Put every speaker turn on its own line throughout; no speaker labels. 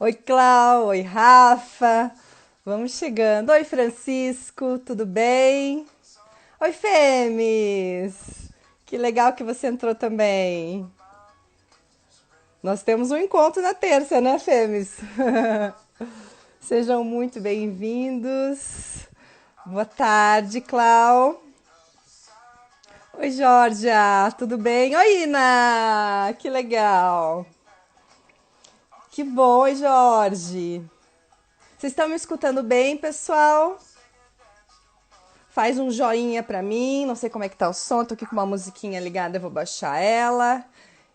Oi, Clau, oi, Rafa. Vamos chegando. Oi, Francisco, tudo bem? Oi, Fêmis. Que legal que você entrou também. Nós temos um encontro na terça, né, Fêmis? Sejam muito bem-vindos. Boa tarde, Clau. Oi, Georgia, tudo bem? Oi, Ina, que legal. Que bom, oi, Jorge. Vocês estão me escutando bem, pessoal? Faz um joinha pra mim, não sei como é que tá o som, tô aqui com uma musiquinha ligada, eu vou baixar ela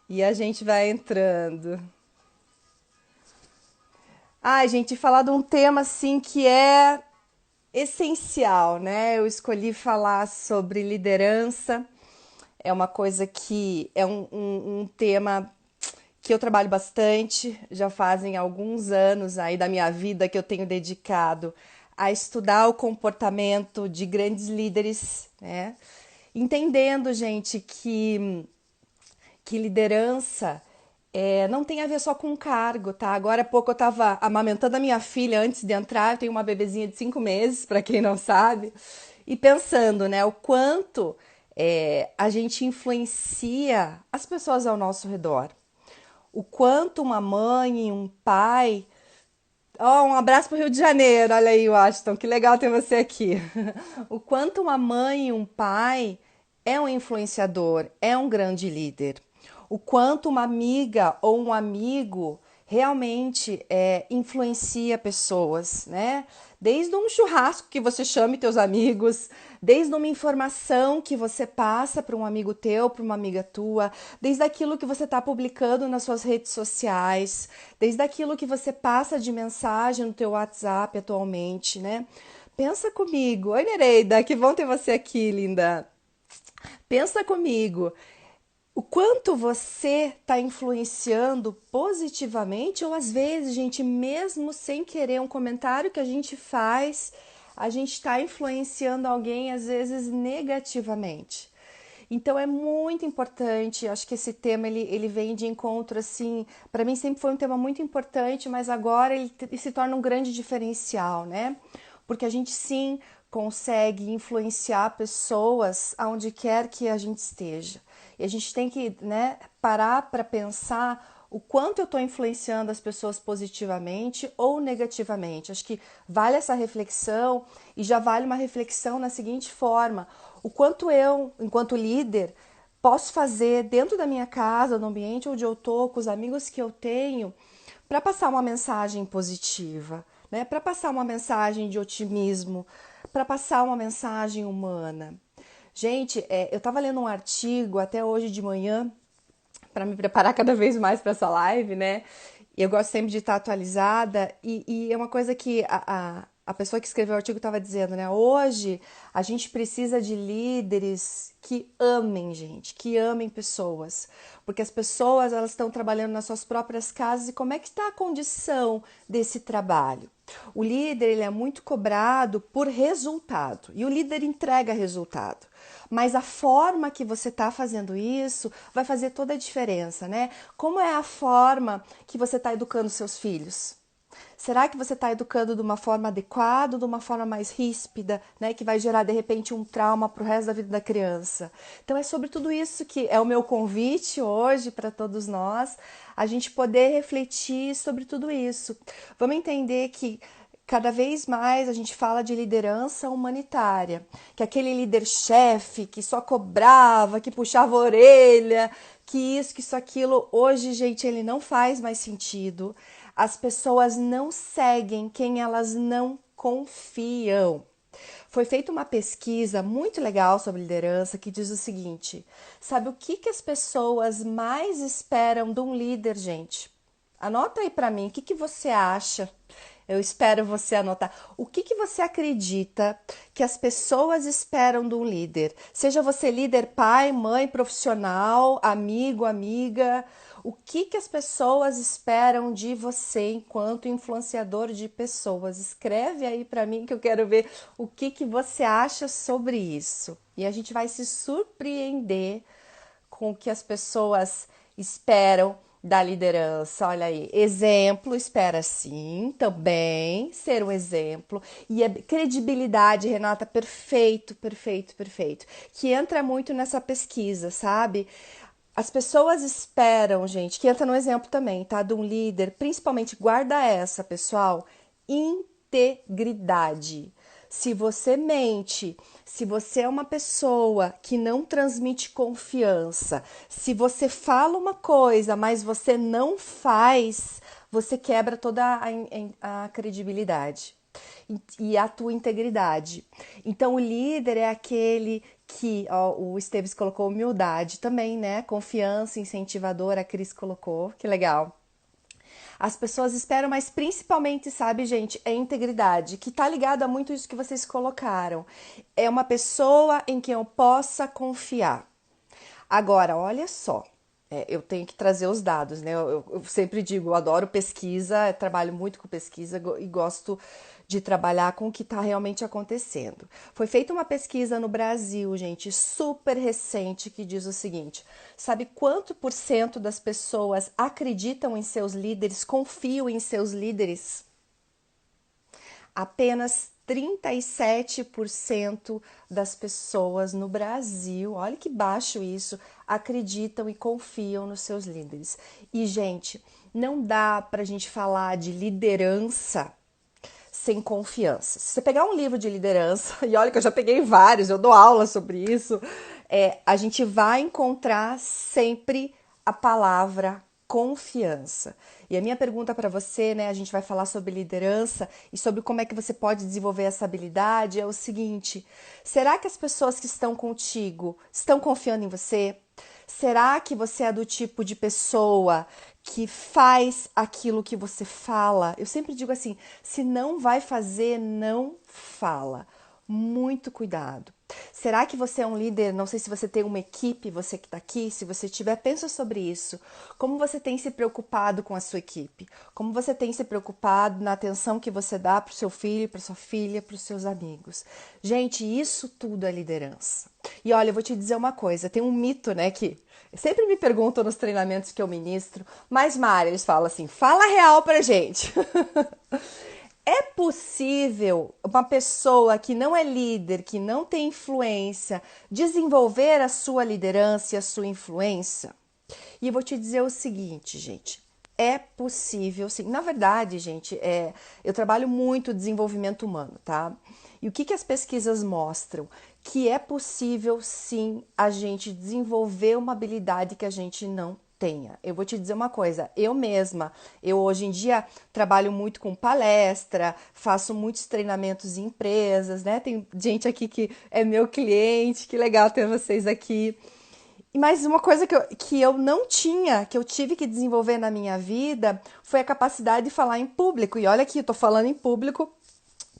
e a gente vai entrando. Ai, gente, falar de um tema assim que é essencial, né? Eu escolhi falar sobre liderança, é uma coisa que é um tema que eu trabalho bastante, já fazem alguns anos aí da minha vida que eu tenho dedicado a estudar o comportamento de grandes líderes, né? Entendendo, gente, que liderança não tem a ver só com cargo, tá? Agora há pouco eu estava amamentando a minha filha antes de entrar, eu tenho uma bebezinha de 5 meses, para quem não sabe, e pensando, né, o quanto a gente influencia as pessoas ao nosso redor. O quanto uma mãe e um pai. Oh, um abraço pro Rio de Janeiro, olha aí, Washington, que legal ter você aqui. O quanto uma mãe e um pai é um influenciador, é um grande líder. O quanto uma amiga ou um amigo realmente influencia pessoas, né? Desde um churrasco que você chame teus amigos, desde uma informação que você passa para um amigo teu, para uma amiga tua, desde aquilo que você está publicando nas suas redes sociais, desde aquilo que você passa de mensagem no teu WhatsApp atualmente, né? Pensa comigo. Oi, Nereida, que bom ter você aqui, linda. Pensa comigo. O quanto você está influenciando positivamente, ou às vezes, gente, mesmo sem querer, um comentário que a gente faz, a gente está influenciando alguém, às vezes, negativamente. Então é muito importante, acho que esse tema ele vem de encontro assim, para mim sempre foi um tema muito importante, mas agora ele se torna um grande diferencial, né? Porque a gente sim consegue influenciar pessoas aonde quer que a gente esteja. E a gente tem que, né, parar para pensar o quanto eu estou influenciando as pessoas positivamente ou negativamente. Acho que vale essa reflexão e já vale uma reflexão na seguinte forma: o quanto eu, enquanto líder, posso fazer dentro da minha casa, no ambiente onde eu estou, com os amigos que eu tenho, para passar uma mensagem positiva, né? Para passar uma mensagem de otimismo, para passar uma mensagem humana. Gente, eu estava lendo um artigo até hoje de manhã para me preparar cada vez mais para essa live, né? E eu gosto sempre de estar atualizada. E é uma coisa que a pessoa que escreveu o artigo estava dizendo, né? Hoje a gente precisa de líderes que amem, gente, que amem pessoas. Porque as pessoas elas estão trabalhando nas suas próprias casas e como é que está a condição desse trabalho? O líder ele é muito cobrado por resultado e o líder entrega resultado. Mas a forma que você está fazendo isso vai fazer toda a diferença, né? Como é a forma que você está educando seus filhos? Será que você está educando de uma forma adequada ou de uma forma mais ríspida, né? Que vai gerar de repente um trauma para o resto da vida da criança? Então é sobre tudo isso que é o meu convite hoje para todos nós, a gente poder refletir sobre tudo isso. Vamos entender que cada vez mais a gente fala de liderança humanitária, que aquele líder-chefe que só cobrava, que puxava a orelha, que isso, que isso, aquilo, hoje, gente, ele não faz mais sentido. As pessoas não seguem quem elas não confiam. Foi feita uma pesquisa muito legal sobre liderança que diz o seguinte: sabe o que as pessoas mais esperam de um líder, gente? Anota aí para mim, o que você acha? Eu espero você anotar. O que você acredita que as pessoas esperam de um líder? Seja você líder, pai, mãe, profissional, amigo, amiga. O que as pessoas esperam de você enquanto influenciador de pessoas? Escreve aí para mim que eu quero ver o que você acha sobre isso. E a gente vai se surpreender com o que as pessoas esperam da liderança, olha aí, exemplo, espera sim, também ser um exemplo, e a credibilidade, Renata, perfeito, perfeito, perfeito, que entra muito nessa pesquisa, sabe? As pessoas esperam, gente, que entra no exemplo também, tá? De um líder, principalmente guarda essa, pessoal, integridade. Se você mente, se você é uma pessoa que não transmite confiança, se você fala uma coisa, mas você não faz, você quebra toda a credibilidade e a tua integridade. Então, o líder é aquele que, ó, o Esteves colocou humildade também, né? Confiança, incentivador, a Cris colocou, que legal. As pessoas esperam, mas principalmente, sabe, gente, é integridade, que tá ligado a muito isso que vocês colocaram. É uma pessoa em quem eu possa confiar. Agora, olha só, eu tenho que trazer os dados, né? Eu sempre digo, eu adoro pesquisa, eu trabalho muito com pesquisa e gosto de trabalhar com o que está realmente acontecendo. Foi feita uma pesquisa no Brasil, gente, super recente, que diz o seguinte: sabe quanto por cento das pessoas acreditam em seus líderes, confiam em seus líderes? Apenas 37% das pessoas no Brasil, olha que baixo isso, acreditam e confiam nos seus líderes. E, gente, não dá para a gente falar de liderança sem confiança. Se você pegar um livro de liderança, e olha que eu já peguei vários, eu dou aula sobre isso, a gente vai encontrar sempre a palavra confiança. E a minha pergunta para você, né, a gente vai falar sobre liderança e sobre como é que você pode desenvolver essa habilidade, é o seguinte: será que as pessoas que estão contigo estão confiando em você? Será que você é do tipo de pessoa que faz aquilo que você fala? Eu sempre digo assim: se não vai fazer, não fala. Muito cuidado. Será que você é um líder? Não sei se você tem uma equipe, você que está aqui. Se você tiver, pensa sobre isso. Como você tem se preocupado com a sua equipe? Como você tem se preocupado na atenção que você dá para o seu filho, para sua filha, para os seus amigos? Gente, isso tudo é liderança. E olha, eu vou te dizer uma coisa: tem um mito, né, que sempre me perguntam nos treinamentos que eu ministro, mas Mari, eles falam assim: fala real pra gente. É possível uma pessoa que não é líder, que não tem influência, desenvolver a sua liderança e a sua influência? E eu vou te dizer o seguinte, gente. É possível, sim. Na verdade, gente, eu trabalho muito desenvolvimento humano, tá? E o que as pesquisas mostram? Que é possível, sim, a gente desenvolver uma habilidade que a gente não tenha. Eu vou te dizer uma coisa, eu mesma, eu hoje em dia trabalho muito com palestra, faço muitos treinamentos em empresas, né? Tem gente aqui que é meu cliente, que legal ter vocês aqui. Mas uma coisa que eu não tinha, que eu tive que desenvolver na minha vida, foi a capacidade de falar em público. E olha aqui, eu tô falando em público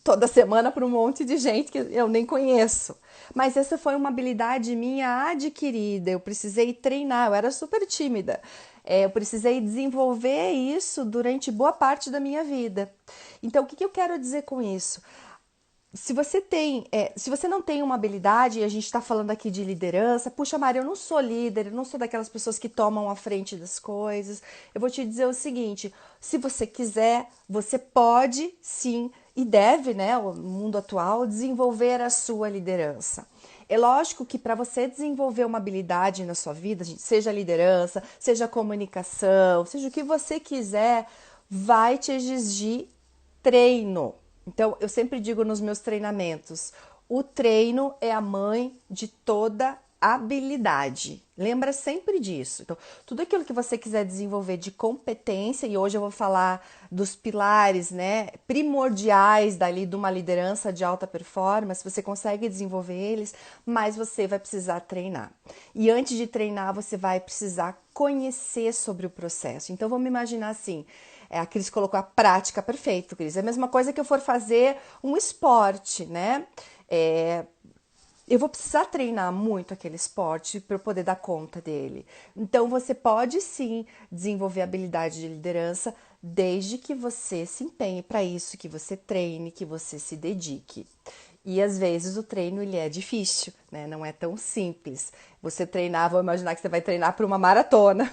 toda semana para um monte de gente que eu nem conheço. Mas essa foi uma habilidade minha adquirida. Eu precisei treinar, eu era super tímida. Eu precisei desenvolver isso durante boa parte da minha vida. Então, o que eu quero dizer com isso? Se você não tem uma habilidade, e a gente está falando aqui de liderança, puxa, Maria, eu não sou líder, eu não sou daquelas pessoas que tomam a frente das coisas. Eu vou te dizer o seguinte: se você quiser, você pode sim e deve, né, no mundo atual, desenvolver a sua liderança. É lógico que para você desenvolver uma habilidade na sua vida, seja liderança, seja comunicação, seja o que você quiser, vai te exigir treino. Então, eu sempre digo nos meus treinamentos: o treino é a mãe de toda habilidade. Lembra sempre disso. Então, tudo aquilo que você quiser desenvolver de competência, e hoje eu vou falar dos pilares, né, primordiais dali de uma liderança de alta performance, você consegue desenvolver eles, mas você vai precisar treinar. E antes de treinar, você vai precisar conhecer sobre o processo. Então, vamos imaginar assim: a Cris colocou a prática, perfeito, Cris. É a mesma coisa que eu for fazer um esporte, né? Eu vou precisar treinar muito aquele esporte para eu poder dar conta dele. Então, você pode sim desenvolver habilidade de liderança desde que você se empenhe para isso, que você treine, que você se dedique. E às vezes o treino ele é difícil, né? Não é tão simples. Você treinar, vou imaginar que você vai treinar para uma maratona.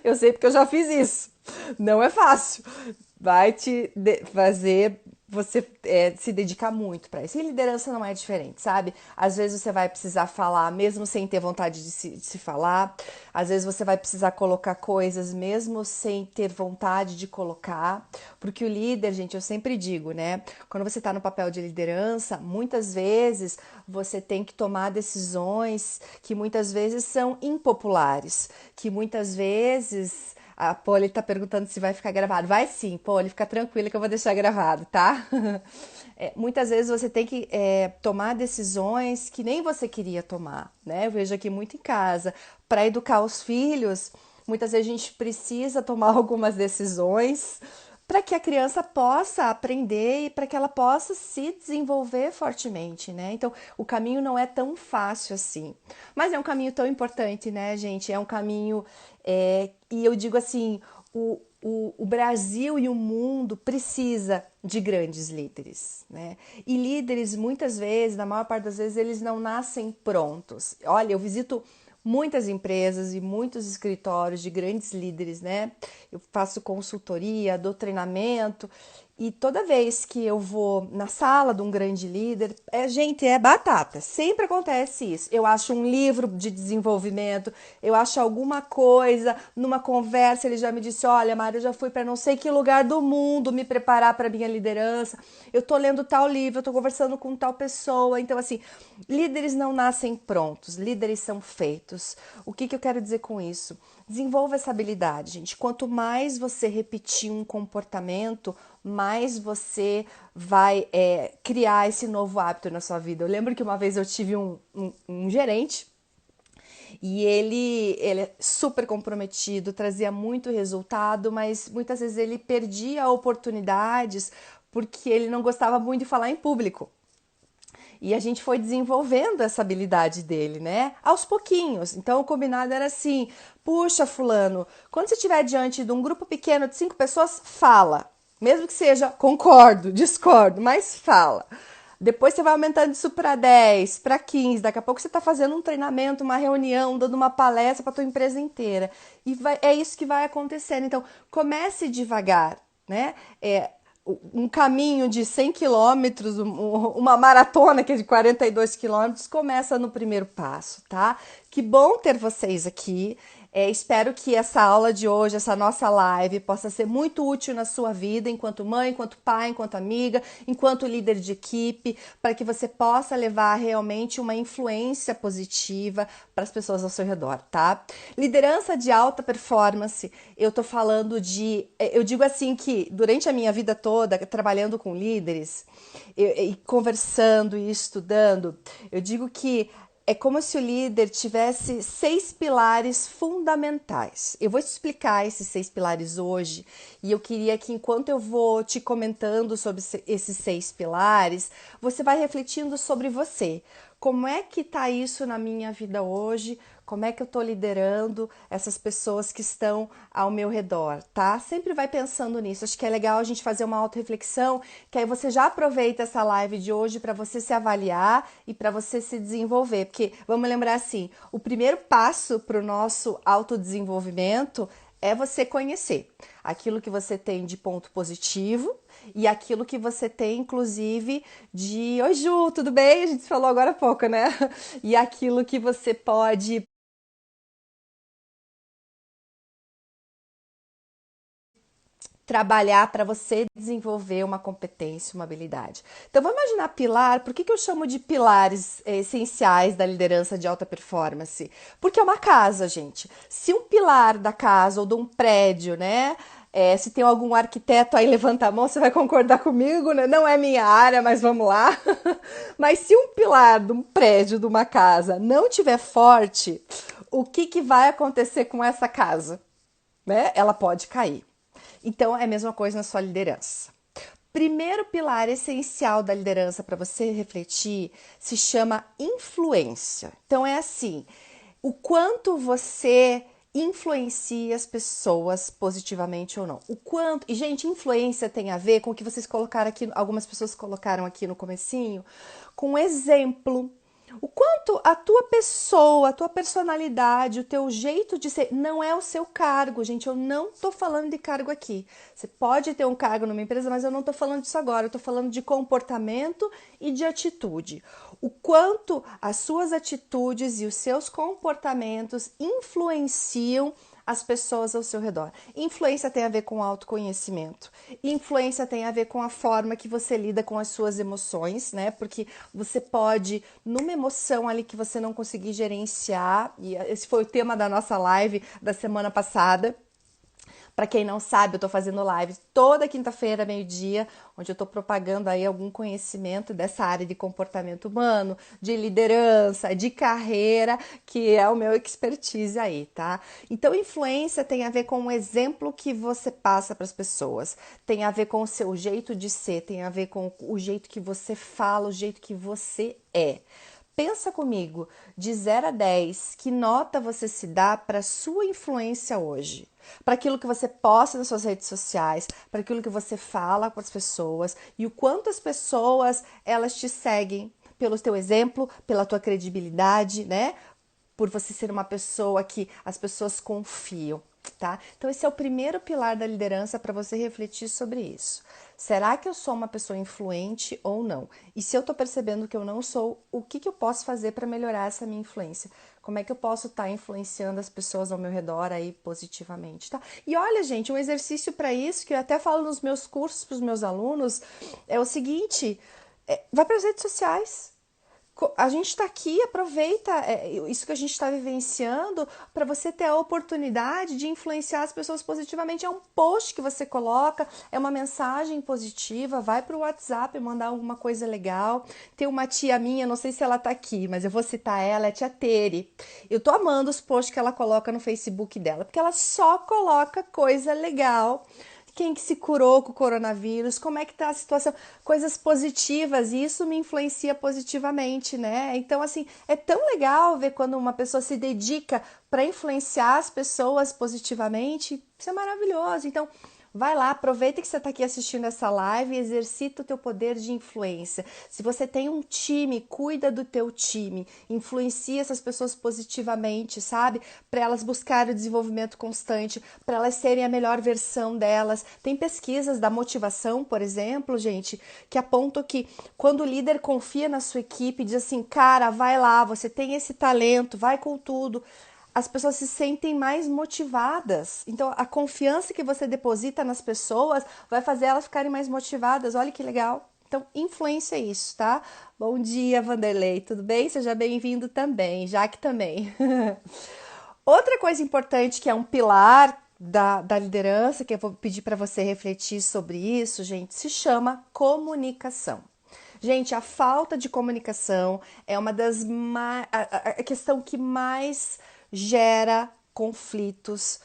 Eu sei porque eu já fiz isso. Não é fácil. Vai fazer você se dedicar muito para isso. E liderança não é diferente, sabe? Às vezes você vai precisar falar mesmo sem ter vontade de se falar. Às vezes você vai precisar colocar coisas mesmo sem ter vontade de colocar. Porque o líder, gente, eu sempre digo, né? Quando você está no papel de liderança, muitas vezes você tem que tomar decisões que muitas vezes são impopulares, que muitas vezes a Polly tá perguntando se vai ficar gravado. Vai sim, Polly, fica tranquila que eu vou deixar gravado, tá? Muitas vezes você tem que tomar decisões que nem você queria tomar, né? Eu vejo aqui muito em casa. Para educar os filhos, muitas vezes a gente precisa tomar algumas decisões para que a criança possa aprender e para que ela possa se desenvolver fortemente, né? Então, o caminho não é tão fácil assim, mas é um caminho tão importante, né, gente? É um caminho, e eu digo assim, o Brasil e o mundo precisa de grandes líderes, né? E líderes, muitas vezes, na maior parte das vezes, eles não nascem prontos. Olha, eu visito muitas empresas e muitos escritórios de grandes líderes, né? Eu faço consultoria, dou treinamento e toda vez que eu vou na sala de um grande líder, gente, é batata. Sempre acontece isso. Eu acho um livro de desenvolvimento, eu acho alguma coisa, numa conversa ele já me disse, olha, Mário, eu já fui para não sei que lugar do mundo me preparar para minha liderança. Eu tô lendo tal livro, eu tô conversando com tal pessoa. Então, assim, líderes não nascem prontos, líderes são feitos. O que eu quero dizer com isso? Desenvolva essa habilidade, gente. Quanto mais você repetir um comportamento, mais você vai criar esse novo hábito na sua vida. Eu lembro que uma vez eu tive um gerente e ele é super comprometido, trazia muito resultado, mas muitas vezes ele perdia oportunidades porque ele não gostava muito de falar em público. E a gente foi desenvolvendo essa habilidade dele, né? Aos pouquinhos. Então o combinado era assim: puxa, fulano, quando você estiver diante de um grupo pequeno de 5 pessoas, fala. Mesmo que seja concordo, discordo, mas fala. Depois você vai aumentando isso para 10, para 15. Daqui a pouco você está fazendo um treinamento, uma reunião, dando uma palestra para a tua empresa inteira. E é isso que vai acontecendo. Então, comece devagar, né? Um caminho de 100 quilômetros, uma maratona que é de 42 quilômetros, começa no primeiro passo, tá? Que bom ter vocês aqui. Espero que essa aula de hoje, essa nossa live, possa ser muito útil na sua vida, enquanto mãe, enquanto pai, enquanto amiga, enquanto líder de equipe, para que você possa levar realmente uma influência positiva para as pessoas ao seu redor, tá? Liderança de alta performance, eu tô falando eu digo assim que durante a minha vida toda, trabalhando com líderes, e conversando e estudando, eu digo que é como se o líder tivesse 6 pilares fundamentais. Eu vou te explicar esses 6 pilares hoje e eu queria que enquanto eu vou te comentando sobre esses 6 pilares, você vai refletindo sobre você. Como é que tá isso na minha vida hoje? Como é que eu tô liderando essas pessoas que estão ao meu redor, tá? Sempre vai pensando nisso. Acho que é legal a gente fazer uma autorreflexão, que aí você já aproveita essa live de hoje para você se avaliar e para você se desenvolver. Porque vamos lembrar assim, o primeiro passo para o nosso autodesenvolvimento é você conhecer aquilo que você tem de ponto positivo e aquilo que você tem, inclusive, de oi, Ju, tudo bem? A gente falou agora há pouco, né? E aquilo que você pode trabalhar para você desenvolver uma competência, uma habilidade. Então, vamos imaginar pilar. Por que eu chamo de pilares essenciais da liderança de alta performance? Porque é uma casa, gente. Se um pilar da casa ou de um prédio, né? Se tem algum arquiteto aí, levanta a mão, você vai concordar comigo, né? Não é minha área, mas vamos lá. Mas se um pilar de um prédio, de uma casa, não tiver forte, o que vai acontecer com essa casa? Né? Ela pode cair. Então, é a mesma coisa na sua liderança. Primeiro pilar essencial da liderança para você refletir se chama influência. Então, é assim: o quanto você influencia as pessoas positivamente ou não. O quanto, e gente, influência tem a ver com o que vocês colocaram aqui, algumas pessoas colocaram aqui no comecinho, com exemplo. O quanto a tua pessoa, a tua personalidade, o teu jeito de ser, não é o seu cargo, gente. Eu não tô falando de cargo aqui. Você pode ter um cargo numa empresa, mas eu não tô falando disso agora. Eu tô falando de comportamento e de atitude. O quanto as suas atitudes e os seus comportamentos influenciam as pessoas ao seu redor. Influência tem a ver com autoconhecimento. Influência tem a ver com a forma que você lida com as suas emoções, né? Porque você pode, numa emoção ali que você não conseguir gerenciar, e esse foi o tema da nossa live da semana passada. Para quem não sabe, eu tô fazendo live toda quinta-feira, meio-dia, onde eu tô propagando aí algum conhecimento dessa área de comportamento humano, de liderança, de carreira, que é o meu expertise aí, tá? Então, influência tem a ver com o exemplo que você passa para as pessoas, tem a ver com o seu jeito de ser, tem a ver com o jeito que você fala, o jeito que você é. Pensa comigo, de 0 a 10, que nota você se dá para a sua influência hoje? Para aquilo que você posta nas suas redes sociais, para aquilo que você fala com as pessoas e o quanto as pessoas elas te seguem pelo teu exemplo, pela tua credibilidade, né? Por você ser uma pessoa que as pessoas confiam, tá? Então esse é o primeiro pilar da liderança para você refletir sobre isso. Será que eu sou uma pessoa influente ou não? E se eu estou percebendo que eu não sou, o que eu posso fazer para melhorar essa minha influência? Como é que eu posso estar influenciando as pessoas ao meu redor aí positivamente, tá? E olha, gente, um exercício para isso, que eu até falo nos meus cursos para os meus alunos, é o seguinte, vai para as redes sociais. A gente está aqui, aproveita isso que a gente está vivenciando para você ter a oportunidade de influenciar as pessoas positivamente. É um post que você coloca, é uma mensagem positiva, vai para o WhatsApp mandar alguma coisa legal. Tem uma tia minha, não sei se ela está aqui, mas eu vou citar ela, é a tia Tere. Eu tô amando os posts que ela coloca no Facebook dela, porque ela só coloca coisa legal. Quem que se curou com o coronavírus, como é que tá a situação, coisas positivas, e isso me influencia positivamente, né? Então, assim, é tão legal ver quando uma pessoa se dedica para influenciar as pessoas positivamente, isso é maravilhoso. Então, vai lá, aproveita que você está aqui assistindo essa live e exercita o teu poder de influência. Se você tem um time, cuida do teu time, influencia essas pessoas positivamente, sabe? Para elas buscarem o desenvolvimento constante, para elas serem a melhor versão delas. Tem pesquisas da motivação, por exemplo, gente, que apontam que quando o líder confia na sua equipe, diz assim, cara, vai lá, você tem esse talento, vai com tudo, as pessoas se sentem mais motivadas. Então, a confiança que você deposita nas pessoas vai fazer elas ficarem mais motivadas. Olha que legal. Então, influência é isso, tá? Bom dia, Vanderlei. Tudo bem? Seja bem-vindo também. Jaque também. Outra coisa importante que é um pilar da liderança, que eu vou pedir para você refletir sobre isso, gente, se chama comunicação. Gente, a falta de comunicação é uma das a questão que mais gera conflitos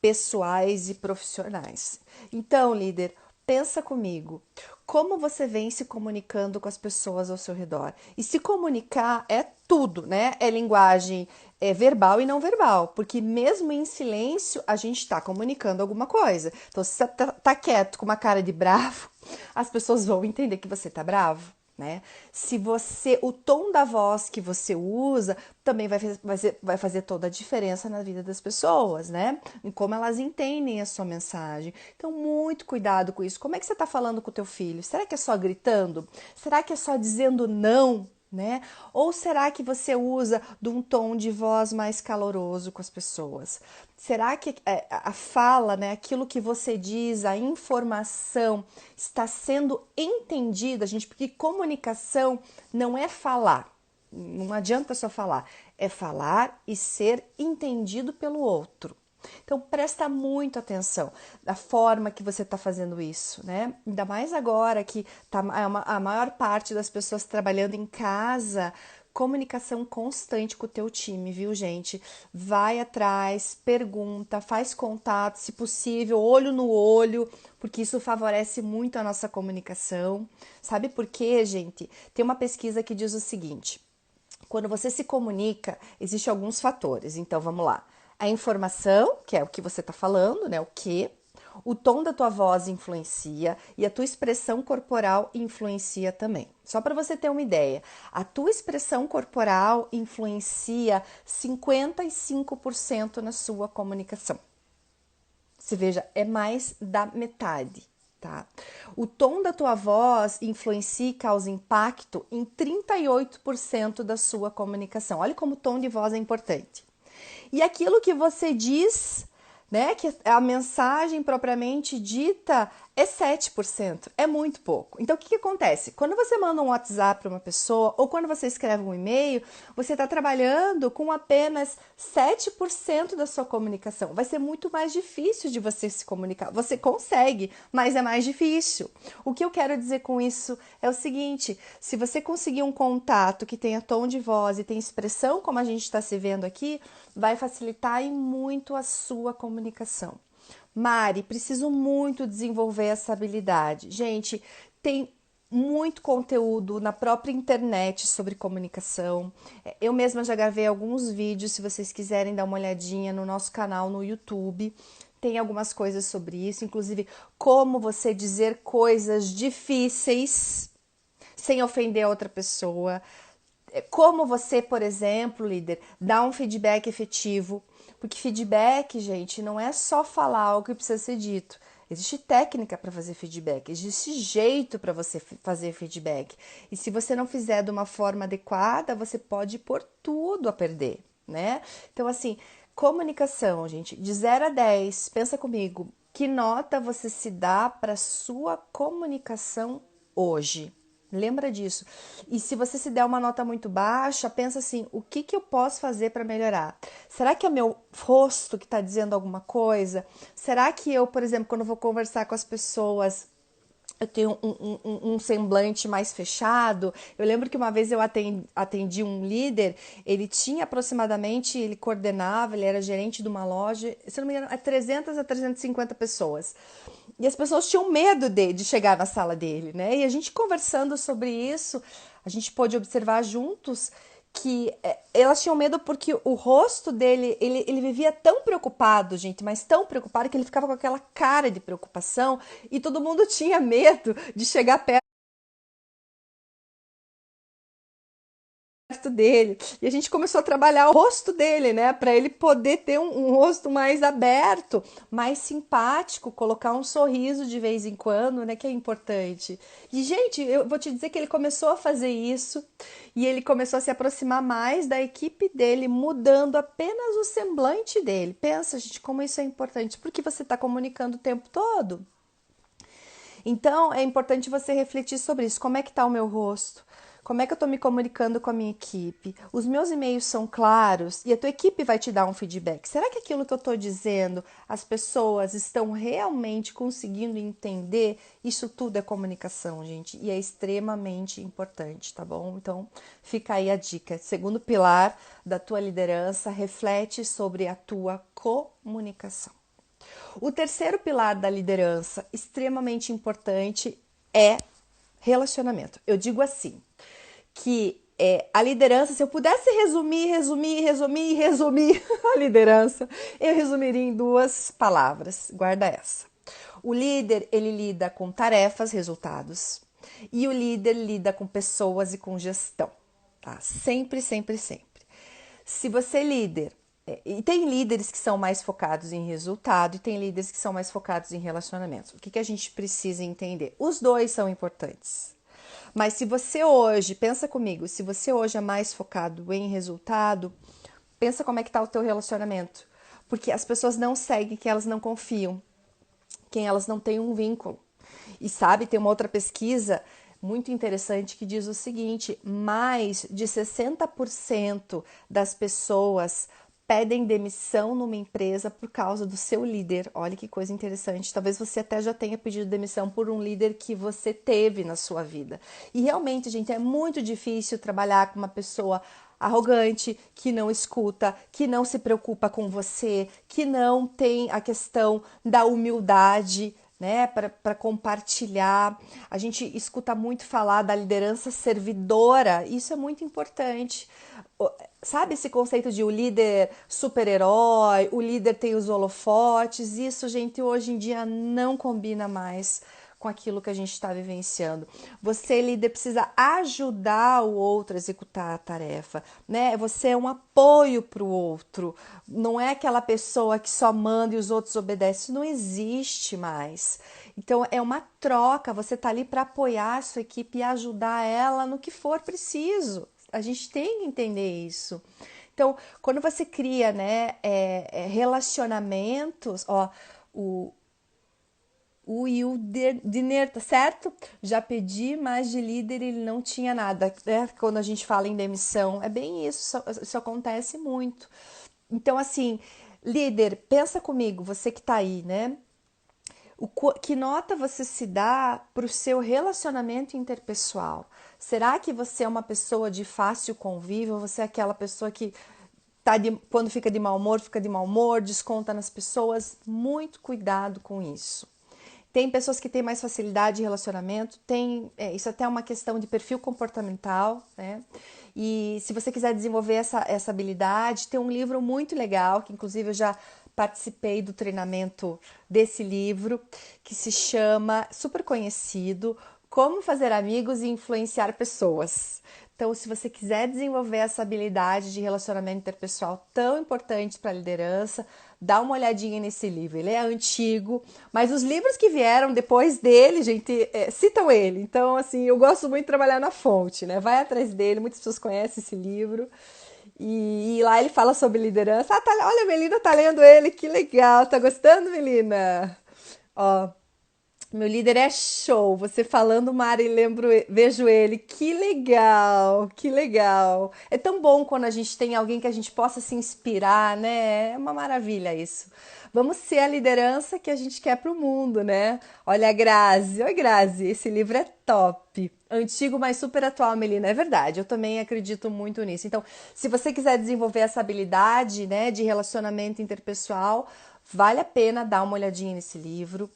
pessoais e profissionais. Então, líder, pensa comigo, como você vem se comunicando com as pessoas ao seu redor? E se comunicar é tudo, né? É linguagem verbal e não verbal, porque mesmo em silêncio a gente está comunicando alguma coisa. Então, se você tá quieto com uma cara de bravo, as pessoas vão entender que você tá bravo. Né? Se você, o tom da voz que você usa também vai fazer toda a diferença na vida das pessoas, né? Em como elas entendem a sua mensagem. Então, muito cuidado com isso. Como é que você está falando com o teu filho? Será que é só gritando? Será que é só dizendo não? Né? Ou será que você usa de um tom de voz mais caloroso com as pessoas? Será que a fala, né, aquilo que você diz, a informação está sendo entendida, gente? Porque comunicação não é falar, não adianta só falar, é falar e ser entendido pelo outro. Então presta muito atenção da forma que você está fazendo isso, né? Ainda mais agora que tá a maior parte das pessoas trabalhando em casa, comunicação constante com o teu time, viu, gente? Vai atrás, pergunta, faz contato, se possível, olho no olho, porque isso favorece muito a nossa comunicação. Sabe por quê, gente? Tem uma pesquisa que diz o seguinte: quando você se comunica, existem alguns fatores. Então, vamos lá. A informação, que é o que você está falando, né? O que? O tom da tua voz influencia e a tua expressão corporal influencia também. Só para você ter uma ideia, a tua expressão corporal influencia 55% na sua comunicação. Se veja, é mais da metade, tá? O tom da tua voz influencia e causa impacto em 38% da sua comunicação. Olha como o tom de voz é importante. E aquilo que você diz, né, que a mensagem propriamente dita é 7%, é muito pouco. Então, o que acontece? Quando você manda um WhatsApp para uma pessoa ou quando você escreve um e-mail, você está trabalhando com apenas 7% da sua comunicação. Vai ser muito mais difícil de você se comunicar. Você consegue, mas é mais difícil. O que eu quero dizer com isso é o seguinte: se você conseguir um contato que tenha tom de voz e tenha expressão, como a gente está se vendo aqui, vai facilitar e muito a sua comunicação. Mari, preciso muito desenvolver essa habilidade. Gente, tem muito conteúdo na própria internet sobre comunicação. Eu mesma já gravei alguns vídeos, se vocês quiserem dar uma olhadinha no nosso canal no YouTube. Tem algumas coisas sobre isso, inclusive como você dizer coisas difíceis sem ofender a outra pessoa. Como você, por exemplo, líder, dá um feedback efetivo. Porque feedback, gente, não é só falar algo que precisa ser dito. Existe técnica para fazer feedback, existe jeito para você fazer feedback. E se você não fizer de uma forma adequada, você pode pôr tudo a perder, né? Então, assim, comunicação, gente, de 0 a 10, pensa comigo, que nota você se dá para sua comunicação hoje? Lembra disso. E se você se der uma nota muito baixa, pensa assim, o que eu posso fazer para melhorar? Será que é meu rosto que está dizendo alguma coisa? Será que eu, por exemplo, quando vou conversar com as pessoas, eu tenho um semblante mais fechado? Eu lembro que uma vez eu atendi um líder, ele tinha aproximadamente, ele coordenava, ele era gerente de uma loja, se não me engano, 300 a 350 pessoas. E as pessoas tinham medo de chegar na sala dele, né? E a gente conversando sobre isso, a gente pôde observar juntos que elas tinham medo porque o rosto dele, ele vivia tão preocupado, gente, mas tão preocupado que ele ficava com aquela cara de preocupação e todo mundo tinha medo de chegar perto dele. E a gente começou a trabalhar o rosto dele, né, para ele poder ter um rosto mais aberto, mais simpático, colocar um sorriso de vez em quando, né, que é importante. E gente, eu vou te dizer que ele começou a fazer isso e ele começou a se aproximar mais da equipe dele, mudando apenas o semblante dele. Pensa, gente, como isso é importante, porque você está comunicando o tempo todo. Então, é importante você refletir sobre isso. Como é que está o meu rosto? Como é que eu estou me comunicando com a minha equipe? Os meus e-mails são claros e a tua equipe vai te dar um feedback. Será que aquilo que eu estou dizendo, as pessoas estão realmente conseguindo entender? Isso tudo é comunicação, gente, e é extremamente importante, tá bom? Então, fica aí a dica. Segundo pilar da tua liderança, reflete sobre a tua comunicação. O terceiro pilar da liderança, extremamente importante, é relacionamento. Eu digo assim, que a liderança, se eu pudesse resumir a liderança, eu resumiria em 2 palavras. Guarda essa. O líder, ele lida com tarefas, resultados, e o líder lida com pessoas e com gestão, tá? Sempre, sempre, sempre. Se você é líder, e tem líderes que são mais focados em resultado e tem líderes que são mais focados em relacionamentos. O que a gente precisa entender? Os dois são importantes. Mas se você hoje, pensa comigo, se você hoje é mais focado em resultado, pensa como é que está o teu relacionamento. Porque as pessoas não seguem quem elas não confiam, quem elas não têm um vínculo. E sabe, tem uma outra pesquisa muito interessante que diz o seguinte: mais de 60% das pessoas pedem demissão numa empresa por causa do seu líder. Olha que coisa interessante. Talvez você até já tenha pedido demissão por um líder que você teve na sua vida. E realmente, gente, é muito difícil trabalhar com uma pessoa arrogante, que não escuta, que não se preocupa com você, que não tem a questão da humildade, né, para compartilhar. A gente escuta muito falar da liderança servidora, isso é muito importante. Sabe esse conceito de o líder super-herói, o líder tem os holofotes? Isso, gente, hoje em dia não combina mais com aquilo que a gente está vivenciando. Você, líder, precisa ajudar o outro a executar a tarefa, né? Você é um apoio para o outro, não é aquela pessoa que só manda e os outros obedecem. Isso não existe mais. Então, é uma troca, você está ali para apoiar a sua equipe e ajudar ela no que for preciso. A gente tem que entender isso. Então, quando você cria, né, relacionamentos, ó, o, o Will Diner, tá certo? Já pedi, mas de líder ele não tinha nada, né? Quando a gente fala em demissão, é bem isso, isso acontece muito. Então, assim, líder, pensa comigo, você que tá aí, né? Que nota você se dá para o seu relacionamento interpessoal? Será que você é uma pessoa de fácil convívio? Ou você é aquela pessoa que quando fica de mau humor, desconta nas pessoas? Muito cuidado com isso. Tem pessoas que têm mais facilidade de relacionamento, isso até é uma questão de perfil comportamental, né? E se você quiser desenvolver essa habilidade, tem um livro muito legal, que inclusive eu já participei do treinamento desse livro, que se chama, super conhecido, Como Fazer Amigos e Influenciar Pessoas. Então, se você quiser desenvolver essa habilidade de relacionamento interpessoal tão importante para a liderança, dá uma olhadinha nesse livro. Ele é antigo, mas os livros que vieram depois dele, gente, citam ele. Então, assim, eu gosto muito de trabalhar na fonte, né? Vai atrás dele, muitas pessoas conhecem esse livro. E lá ele fala sobre liderança. Ah, olha, a Melina tá lendo ele, que legal. Tá gostando, Melina? Ó, meu líder é show. Você falando, Mari, vejo ele. Que legal, que legal. É tão bom quando a gente tem alguém que a gente possa se inspirar, né? É uma maravilha isso. Vamos ser a liderança que a gente quer para o mundo, né? Olha a Grazi, oi Grazi, esse livro é top. Antigo, mas super atual, Melina. É verdade, eu também acredito muito nisso. Então, se você quiser desenvolver essa habilidade, né, de relacionamento interpessoal, vale a pena dar uma olhadinha nesse livro.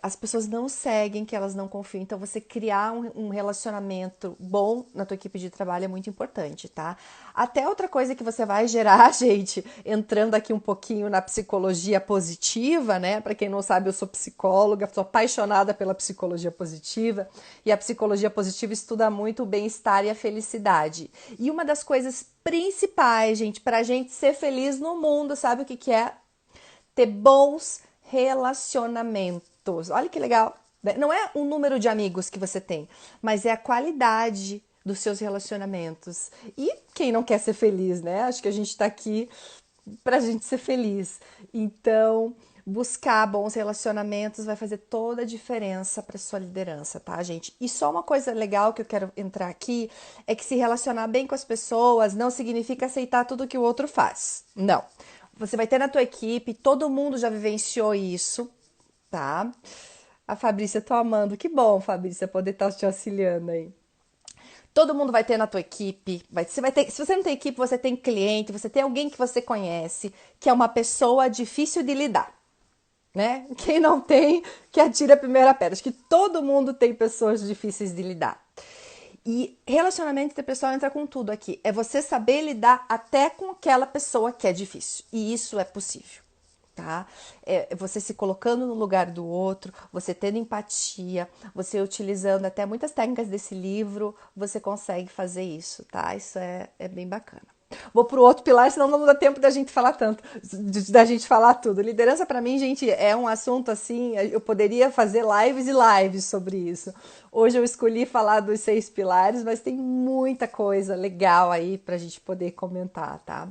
As pessoas não seguem que elas não confiam. Então, você criar um relacionamento bom na tua equipe de trabalho é muito importante, tá? Até outra coisa que você vai gerar, gente, entrando aqui um pouquinho na psicologia positiva, né? Para quem não sabe, eu sou psicóloga, sou apaixonada pela psicologia positiva. E a psicologia positiva estuda muito o bem-estar e a felicidade. E uma das coisas principais, gente, para a gente ser feliz no mundo, sabe o que é? Ter bons relacionamentos. Olha que legal. Não é o número de amigos que você tem, mas é a qualidade dos seus relacionamentos. E quem não quer ser feliz, né? Acho que a gente está aqui para a gente ser feliz. Então, buscar bons relacionamentos vai fazer toda a diferença para sua liderança, tá, gente? E só uma coisa legal que eu quero entrar aqui é que se relacionar bem com as pessoas não significa aceitar tudo que o outro faz. Não. Você vai ter na tua equipe, todo mundo já vivenciou isso, tá? A Fabrícia, tô amando. Que bom, Fabrícia, poder estar te auxiliando aí. Todo mundo vai ter na tua equipe. Você vai ter, se você não tem equipe, você tem cliente, você tem alguém que você conhece, que é uma pessoa difícil de lidar, né? Quem não tem, que atire a primeira pedra. Acho que todo mundo tem pessoas difíceis de lidar. E relacionamento interpessoal entra com tudo aqui. É você saber lidar até com aquela pessoa que é difícil. E isso é possível, tá? É você se colocando no lugar do outro, você tendo empatia, você utilizando até muitas técnicas desse livro, você consegue fazer isso, tá? Isso é bem bacana. Vou pro outro pilar, senão não dá tempo da gente falar tanto, da gente falar tudo. Liderança para mim, gente, é um assunto assim, eu poderia fazer lives e lives sobre isso. Hoje eu escolhi falar dos 6 pilares, mas tem muita coisa legal aí pra gente poder comentar, tá?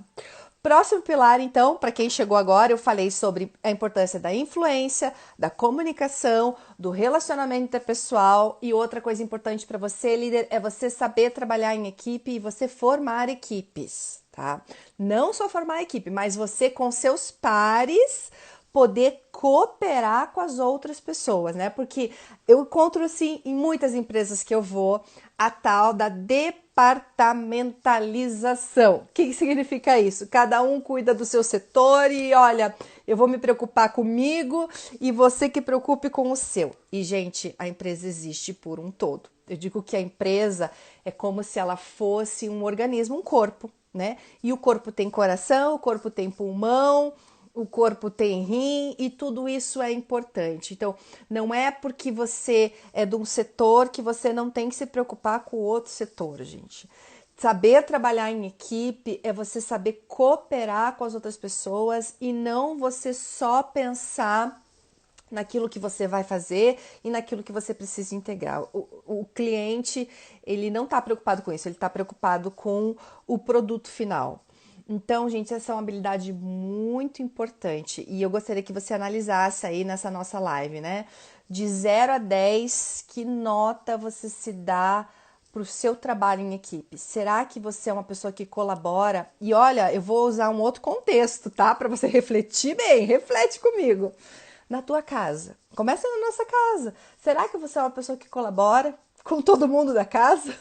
Próximo pilar, então, para quem chegou agora, eu falei sobre a importância da influência, da comunicação, do relacionamento interpessoal e outra coisa importante para você, líder, é você saber trabalhar em equipe e você formar equipes, tá? Não só formar equipe, mas você com seus pares poder cooperar com as outras pessoas, né? Porque eu encontro assim em muitas empresas que eu vou a tal da departamentalização. O que significa isso? Cada um cuida do seu setor e olha, eu vou me preocupar comigo e você que preocupe com o seu. E gente, a empresa existe por um todo. Eu digo que a empresa é como se ela fosse um organismo, um corpo, né? E o corpo tem coração, o corpo tem pulmão, o corpo tem rim e tudo isso é importante. Então, não é porque você é de um setor que você não tem que se preocupar com o outro setor, gente. Saber trabalhar em equipe é você saber cooperar com as outras pessoas e não você só pensar naquilo que você vai fazer e naquilo que você precisa integrar. O cliente, ele não está preocupado com isso, ele está preocupado com o produto final. Então, gente, essa é uma habilidade muito importante e eu gostaria que você analisasse aí nessa nossa live, né? De 0 a 10, que nota você se dá para o seu trabalho em equipe? Será que você é uma pessoa que colabora? E olha, eu vou usar um outro contexto, tá? Para você refletir bem, reflete comigo. Na tua casa. Começa na nossa casa. Será que você é uma pessoa que colabora com todo mundo da casa?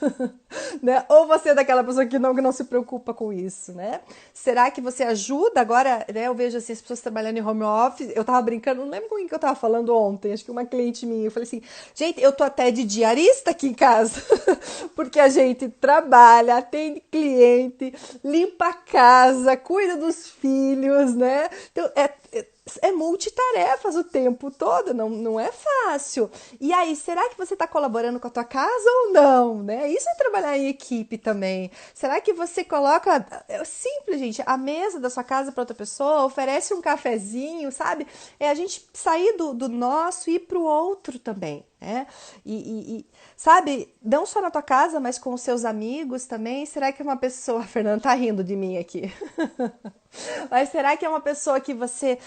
Né? Ou você é daquela pessoa que não se preocupa com isso, né? Será que você ajuda? Agora, né, eu vejo assim, as pessoas trabalhando em home office. Eu tava brincando, não lembro com quem que eu tava falando ontem, acho que uma cliente minha. Eu falei assim, gente, eu tô até de diarista aqui em casa, porque a gente trabalha, atende cliente, limpa a casa, cuida dos filhos, né? Então, é multitarefas o tempo todo, não é fácil. E aí, será que você está colaborando com a tua casa ou não, né? Isso é trabalhar em equipe também. Será que você coloca, é simples, gente, a mesa da sua casa para outra pessoa, oferece um cafezinho, sabe? É a gente sair do nosso e ir para o outro também, né? Sabe, não só na tua casa, mas com os seus amigos também. Será que é uma pessoa... A Fernanda tá rindo de mim aqui. Mas será que é uma pessoa que você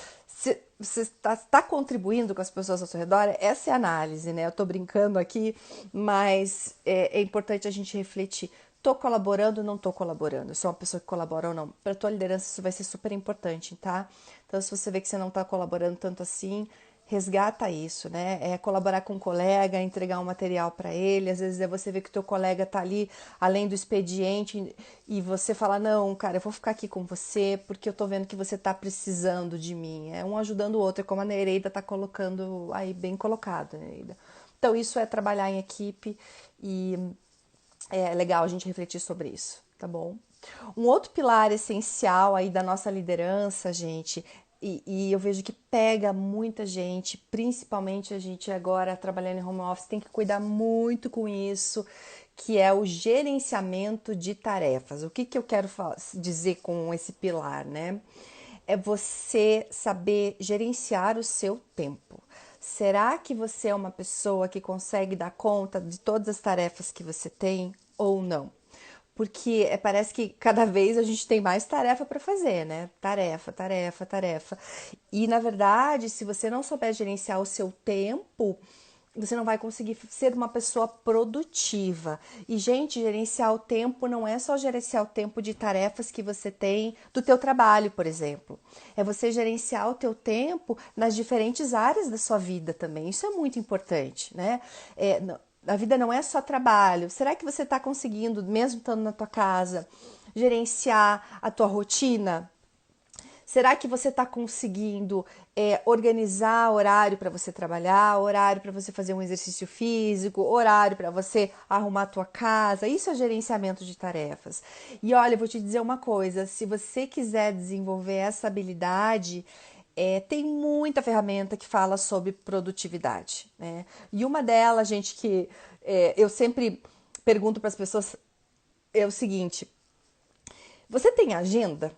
está contribuindo com as pessoas ao seu redor? Essa é a análise, né? Eu tô brincando aqui, mas é importante a gente refletir. Tô colaborando ou não tô colaborando? Eu sou uma pessoa que colabora ou não? Para tua liderança isso vai ser super importante, tá? Então, se você vê que você não tá colaborando tanto assim, resgata isso, né? É colaborar com um colega, entregar um material para ele. Às vezes é você ver que o teu colega tá ali além do expediente e você fala, não, cara, eu vou ficar aqui com você porque eu tô vendo que você tá precisando de mim. É um ajudando o outro, é como a Nereida tá colocando aí, bem colocado, Nereida. Então isso é trabalhar em equipe e é legal a gente refletir sobre isso, tá bom? Um outro pilar essencial aí da nossa liderança, gente, e eu vejo que pega muita gente, principalmente a gente agora trabalhando em home office, tem que cuidar muito com isso, que é o gerenciamento de tarefas. O que eu quero dizer com esse pilar, né? É você saber gerenciar o seu tempo. Será que você é uma pessoa que consegue dar conta de todas as tarefas que você tem ou não? Porque parece que cada vez a gente tem mais tarefa para fazer, né? Tarefa, tarefa, tarefa. E na verdade, se você não souber gerenciar o seu tempo, você não vai conseguir ser uma pessoa produtiva. E, gente, gerenciar o tempo não é só gerenciar o tempo de tarefas que você tem do teu trabalho, por exemplo. É você gerenciar o teu tempo nas diferentes áreas da sua vida também. Isso é muito importante, né? A vida não é só trabalho. Será que você está conseguindo, mesmo estando na tua casa, gerenciar a tua rotina? Será que você está conseguindo organizar horário para você trabalhar, horário para você fazer um exercício físico, horário para você arrumar a tua casa? Isso é gerenciamento de tarefas. E olha, eu vou te dizer uma coisa, se você quiser desenvolver essa habilidade, tem muita ferramenta que fala sobre produtividade, né? E uma delas, gente, que eu sempre pergunto para as pessoas é o seguinte: você tem agenda?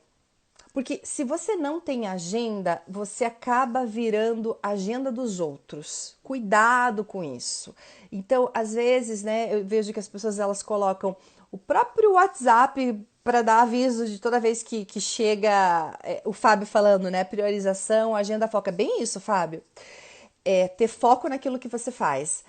Porque se você não tem agenda, você acaba virando agenda dos outros. Cuidado com isso. Então, às vezes, né, eu vejo que as pessoas elas colocam o próprio WhatsApp para dar aviso de toda vez que chega o Fábio falando, né? Priorização, agenda, foco. É bem isso, Fábio. Ter foco naquilo que você faz.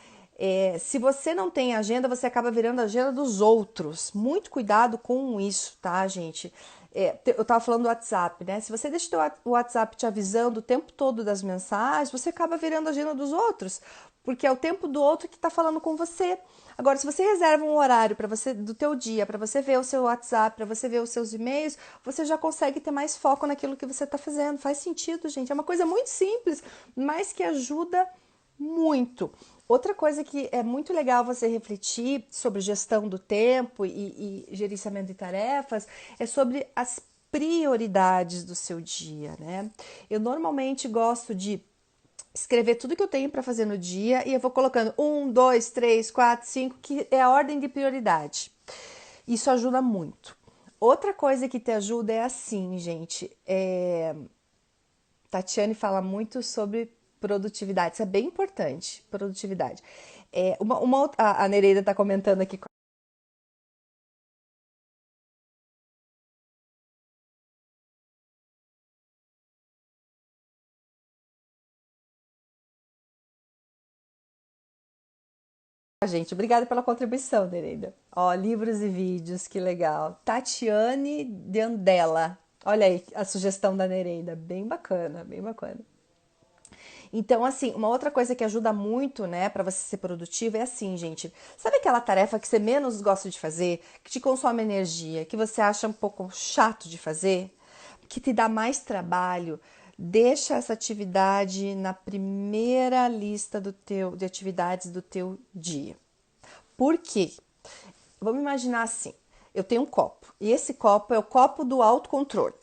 Se você não tem agenda, você acaba virando a agenda dos outros. Muito cuidado com isso, tá, gente? Eu tava falando do WhatsApp, né? Se você deixa o WhatsApp te avisando o tempo todo das mensagens, você acaba virando a agenda dos outros, porque é o tempo do outro que tá falando com você. Agora, se você reserva um horário para você do teu dia, para você ver o seu WhatsApp, para você ver os seus e-mails, você já consegue ter mais foco naquilo que você está fazendo. Faz sentido, gente. É uma coisa muito simples, mas que ajuda muito. Outra coisa que é muito legal você refletir sobre gestão do tempo e gerenciamento de tarefas é sobre as prioridades do seu dia, né? Eu normalmente gosto de escrever tudo que eu tenho para fazer no dia e eu vou colocando 1, 2, 3, 4, 5, que é a ordem de prioridade. Isso ajuda muito. Outra coisa que te ajuda é assim, gente. Tatiane fala muito sobre produtividade. Isso é bem importante, produtividade. A Nereida está comentando aqui com a gente. Obrigada pela contribuição, Nereida. Ó, livros e vídeos, que legal. Tatiane Deandela. Olha aí a sugestão da Nereida. Bem bacana, bem bacana. Então, assim, uma outra coisa que ajuda muito, né, para você ser produtivo é assim, gente. Sabe aquela tarefa que você menos gosta de fazer, que te consome energia, que você acha um pouco chato de fazer, que te dá mais trabalho? Deixa essa atividade na primeira lista de atividades do teu dia. Por quê? Vamos imaginar assim. Eu tenho um copo e esse copo é o copo do autocontrole,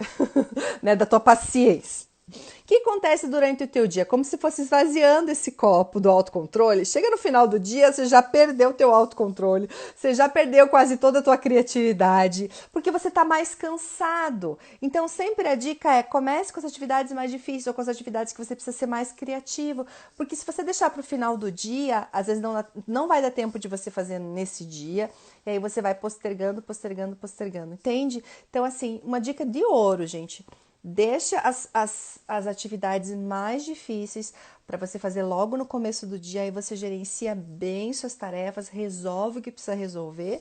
né, da tua paciência. O que acontece durante o teu dia? Como se fosse esvaziando esse copo do autocontrole. Chega no final do dia, você já perdeu o teu autocontrole, você já perdeu quase toda a tua criatividade, porque você está mais cansado. Então, sempre a dica é comece com as atividades mais difíceis ou com as atividades que você precisa ser mais criativo, porque se você deixar para o final do dia, às vezes não vai dar tempo de você fazer nesse dia, e aí você vai postergando, postergando, postergando, entende? Então, assim, uma dica de ouro, gente. Deixa as atividades mais difíceis para você fazer logo no começo do dia, aí você gerencia bem suas tarefas, resolve o que precisa resolver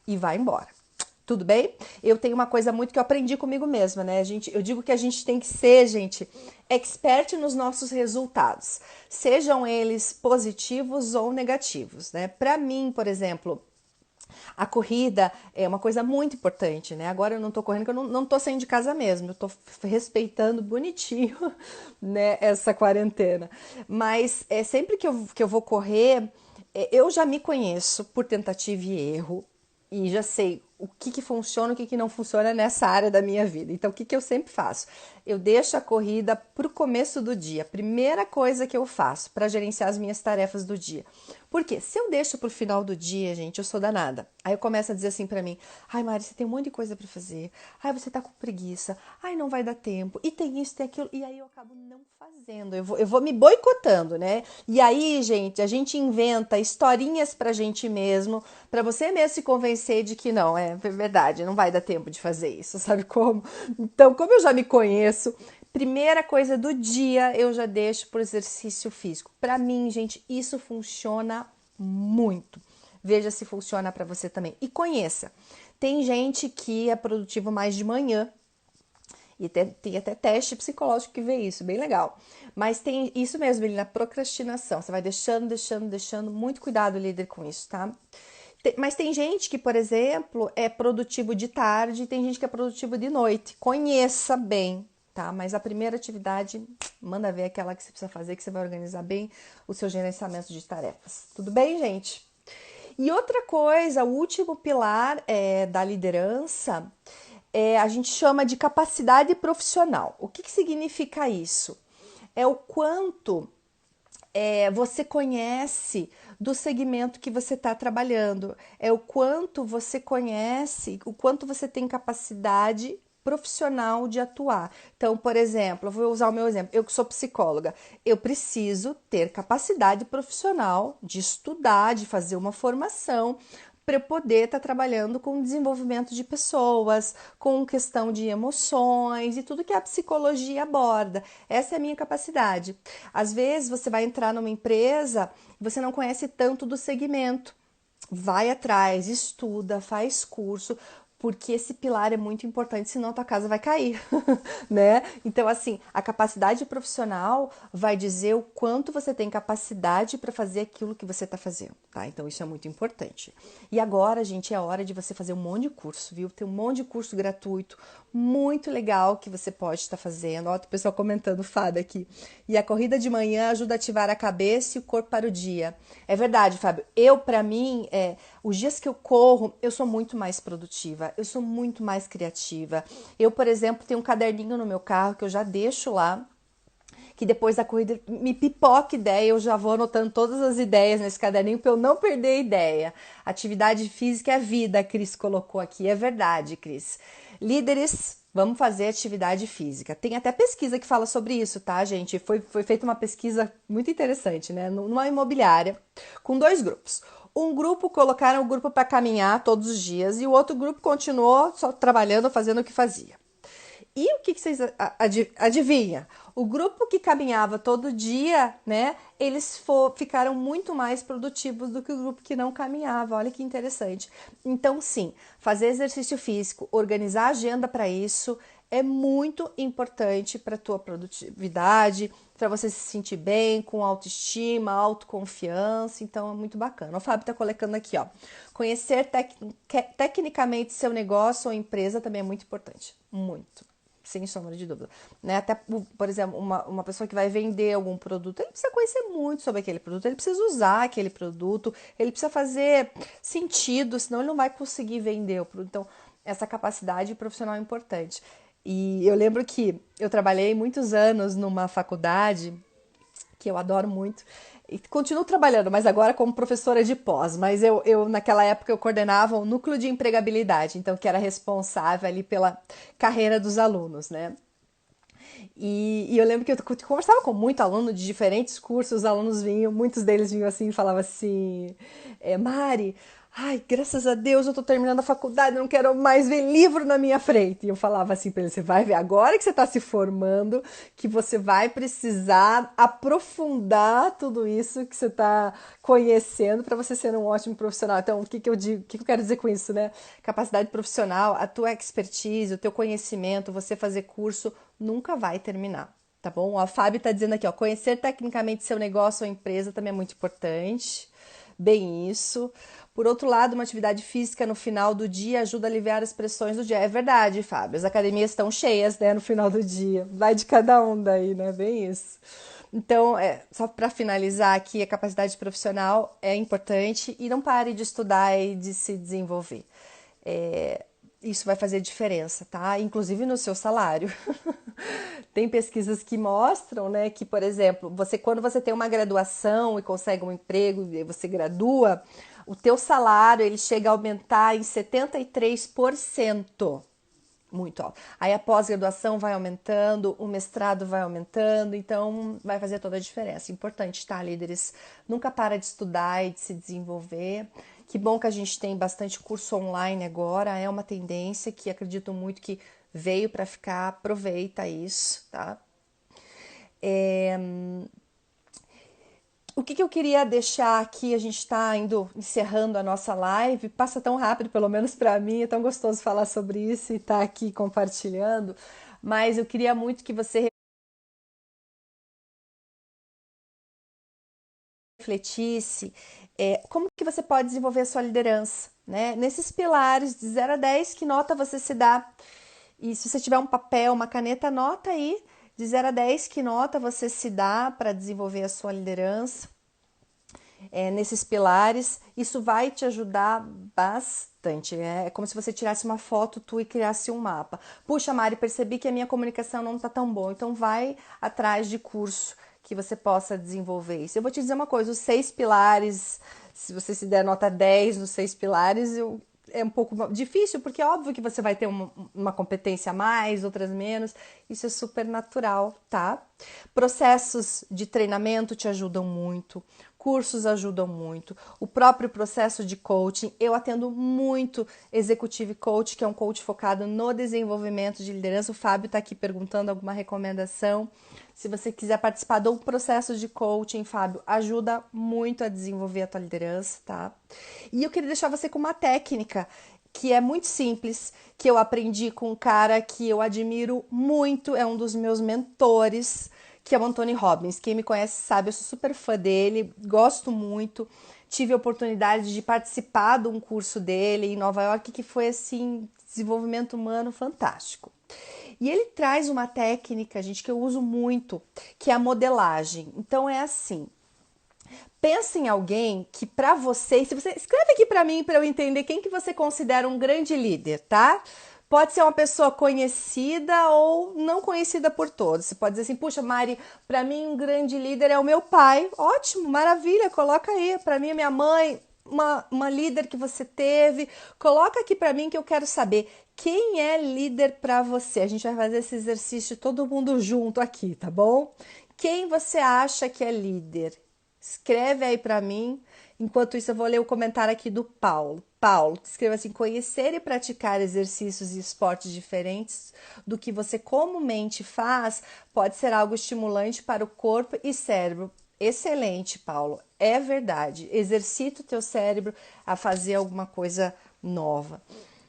e vai embora. Tudo bem? Eu tenho uma coisa muito que eu aprendi comigo mesma, né? Eu digo que a gente tem que ser, gente, expert nos nossos resultados, sejam eles positivos ou negativos, né? Para mim, por exemplo, a corrida é uma coisa muito importante, né? Agora eu não tô correndo, porque eu não tô saindo de casa mesmo, eu tô respeitando bonitinho, né, essa quarentena. Mas sempre que eu vou correr, eu já me conheço por tentativa e erro e já sei o que funciona e o que não funciona nessa área da minha vida. Então, o que eu sempre faço? Eu deixo a corrida para o começo do dia, primeira coisa que eu faço para gerenciar as minhas tarefas do dia. Porque se eu deixo para o final do dia, gente, eu sou danada. Aí eu começo a dizer assim para mim: ai, Mari, você tem um monte de coisa para fazer. Ai, você tá com preguiça. Ai, não vai dar tempo. E tem isso, tem aquilo. E aí eu acabo não fazendo. Eu vou me boicotando, né? E aí, gente, a gente inventa historinhas pra gente mesmo, para você mesmo se convencer de que não, é verdade, não vai dar tempo de fazer isso, sabe como? Então, como eu já me conheço, primeira coisa do dia eu já deixo pro exercício físico. Para mim, gente, isso funciona muito. Veja se funciona para você também. E conheça. Tem gente que é produtivo mais de manhã. E tem até teste psicológico que vê isso, bem legal. Mas tem isso mesmo, ele na procrastinação. Você vai deixando, deixando, deixando. Muito cuidado, líder, com isso, tá? Mas tem gente que, por exemplo, é produtivo de tarde e tem gente que é produtivo de noite. Conheça bem, tá? Mas a primeira atividade, manda ver aquela que você precisa fazer, que você vai organizar bem o seu gerenciamento de tarefas. Tudo bem, gente? E outra coisa, o último pilar da liderança a gente chama de capacidade profissional. O que significa isso? É o quanto você conhece do segmento que você está trabalhando, é o quanto você conhece, o quanto você tem capacidade profissional de atuar. Então, por exemplo, eu vou usar o meu exemplo, eu que sou psicóloga, eu preciso ter capacidade profissional de estudar, de fazer uma formação para eu poder estar trabalhando com desenvolvimento de pessoas, com questão de emoções e tudo que a psicologia aborda. Essa é a minha capacidade. Às vezes você vai entrar numa empresa, você não conhece tanto do segmento. Vai atrás, estuda, faz curso, porque esse pilar é muito importante, senão a tua casa vai cair, né? Então, assim, a capacidade profissional vai dizer o quanto você tem capacidade para fazer aquilo que você está fazendo, tá? Então, isso é muito importante. E agora, gente, é hora de você fazer um monte de curso, viu? Tem um monte de curso gratuito, muito legal que você pode estar fazendo. Ó, o pessoal comentando, Fábio, aqui. E a corrida de manhã ajuda a ativar a cabeça e o corpo para o dia. É verdade, Fábio. Para mim, os dias que eu corro, eu sou muito mais produtiva, eu sou muito mais criativa. Eu, por exemplo, tenho um caderninho no meu carro que eu já deixo lá, que depois da corrida me pipoca ideia, eu já vou anotando todas as ideias nesse caderninho para eu não perder a ideia. Atividade física é a vida, a Cris colocou aqui. É verdade, Cris. Líderes, vamos fazer atividade física. Tem até pesquisa que fala sobre isso, tá, gente? Foi feita uma pesquisa muito interessante, né? Numa imobiliária, com 2 grupos. Um grupo colocaram o grupo para caminhar todos os dias e o outro grupo continuou só trabalhando, fazendo o que fazia. E o que vocês adivinham? O grupo que caminhava todo dia, né? Eles ficaram muito mais produtivos do que o grupo que não caminhava. Olha que interessante. Então, sim, fazer exercício físico, organizar a agenda para isso é muito importante para a tua produtividade, para você se sentir bem, com autoestima, autoconfiança. Então, é muito bacana. O Fábio está colocando aqui, ó. Conhecer tecnicamente seu negócio ou empresa também é muito importante. Muito. Sem sombra de dúvida. Né? Até, por exemplo, uma pessoa que vai vender algum produto, ele precisa conhecer muito sobre aquele produto, ele precisa usar aquele produto, ele precisa fazer sentido, senão ele não vai conseguir vender o produto. Então, essa capacidade profissional é importante. E eu lembro que eu trabalhei muitos anos numa faculdade que eu adoro muito, e continuo trabalhando, mas agora como professora de pós. Mas naquela época, eu coordenava o núcleo de empregabilidade, então que era responsável ali pela carreira dos alunos, né? E eu lembro que eu conversava com muito aluno de diferentes cursos, os alunos vinham, muitos deles vinham assim e falavam assim, Mari, ai, graças a Deus eu tô terminando a faculdade, eu não quero mais ver livro na minha frente. E eu falava assim para ele, você vai ver agora que você está se formando, que você vai precisar aprofundar tudo isso que você está conhecendo para você ser um ótimo profissional. Então, o que que eu digo, o que que eu quero dizer com isso, né? Capacidade profissional, a tua expertise, o teu conhecimento, você fazer curso, nunca vai terminar, tá bom? A Fábio tá dizendo aqui, ó, conhecer tecnicamente seu negócio ou empresa também é muito importante. Bem isso. Por outro lado, uma atividade física no final do dia ajuda a aliviar as pressões do dia. É verdade, Fábio. As academias estão cheias, né, no final do dia. Vai de cada um daí, né? Bem isso. Então, só para finalizar aqui, a capacidade profissional é importante e não pare de estudar e de se desenvolver. Isso vai fazer diferença, tá? Inclusive no seu salário. Tem pesquisas que mostram, né, que, por exemplo, quando você tem uma graduação e consegue um emprego e você gradua, o teu salário ele chega a aumentar em 73%. Muito alto. Aí a pós-graduação vai aumentando, o mestrado vai aumentando, então vai fazer toda a diferença. Importante, tá, líderes? Nunca para de estudar e de se desenvolver. Que bom que a gente tem bastante curso online agora, é uma tendência que acredito muito que veio para ficar, aproveita isso, tá? O que eu queria deixar aqui, a gente está indo encerrando a nossa live, passa tão rápido, pelo menos para mim, é tão gostoso falar sobre isso e estar aqui compartilhando, mas eu queria muito que você refletisse como que você pode desenvolver a sua liderança, né? Nesses pilares de 0 a 10, que nota você se dá? E se você tiver um papel, uma caneta, anota aí de 0 a 10 que nota você se dá para desenvolver a sua liderança. Nesses pilares, isso vai te ajudar bastante. É como se você tirasse uma foto tu e criasse um mapa. Puxa, Mari, percebi que a minha comunicação não está tão boa, então vai atrás de curso que você possa desenvolver isso. Eu vou te dizer uma coisa, os 6 pilares, se você se der nota 10 nos 6 pilares, é um pouco difícil, porque é óbvio que você vai ter uma competência a mais, outras menos, isso é super natural, tá? Processos de treinamento te ajudam muito, cursos ajudam muito, o próprio processo de coaching. Eu atendo muito Executive Coach, que é um coach focado no desenvolvimento de liderança. O Fábio está aqui perguntando alguma recomendação. Se você quiser participar do processo de coaching, Fábio, ajuda muito a desenvolver a tua liderança, tá? E eu queria deixar você com uma técnica que é muito simples, que eu aprendi com um cara que eu admiro muito, é um dos meus mentores, que é o Anthony Robbins. Quem me conhece sabe, eu sou super fã dele, gosto muito. Tive a oportunidade de participar de um curso dele em Nova York, que foi, assim, desenvolvimento humano fantástico. E ele traz uma técnica, gente, que eu uso muito, que é a modelagem. Então é assim, pensa em alguém que para você, se você escreve aqui para mim para eu entender quem que você considera um grande líder, tá? Pode ser uma pessoa conhecida ou não conhecida por todos. Você pode dizer assim, puxa, Mari, para mim um grande líder é o meu pai. Ótimo, maravilha, coloca aí. Para mim, a minha mãe, uma líder que você teve. Coloca aqui para mim que eu quero saber quem é líder para você. A gente vai fazer esse exercício todo mundo junto aqui, tá bom? Quem você acha que é líder? Escreve aí para mim. Enquanto isso, eu vou ler o comentário aqui do Paulo. Paulo, escreva assim: conhecer e praticar exercícios e esportes diferentes do que você comumente faz pode ser algo estimulante para o corpo e cérebro. Excelente, Paulo. É verdade. Exercita o teu cérebro a fazer alguma coisa nova.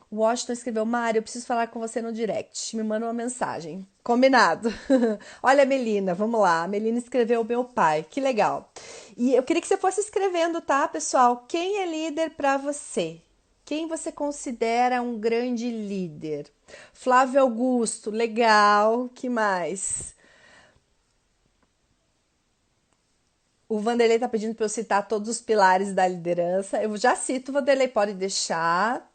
O Washington escreveu: Mário, eu preciso falar com você no direct. Me manda uma mensagem. Combinado. Olha a Melina, vamos lá. A Melina escreveu: meu pai. Que legal. E eu queria que você fosse escrevendo, tá, pessoal? Quem é líder para você? Quem você considera um grande líder? Flávio Augusto, legal. Que mais? O Vanderlei tá pedindo para eu citar todos os pilares da liderança. Eu já cito, Vanderlei, pode deixar.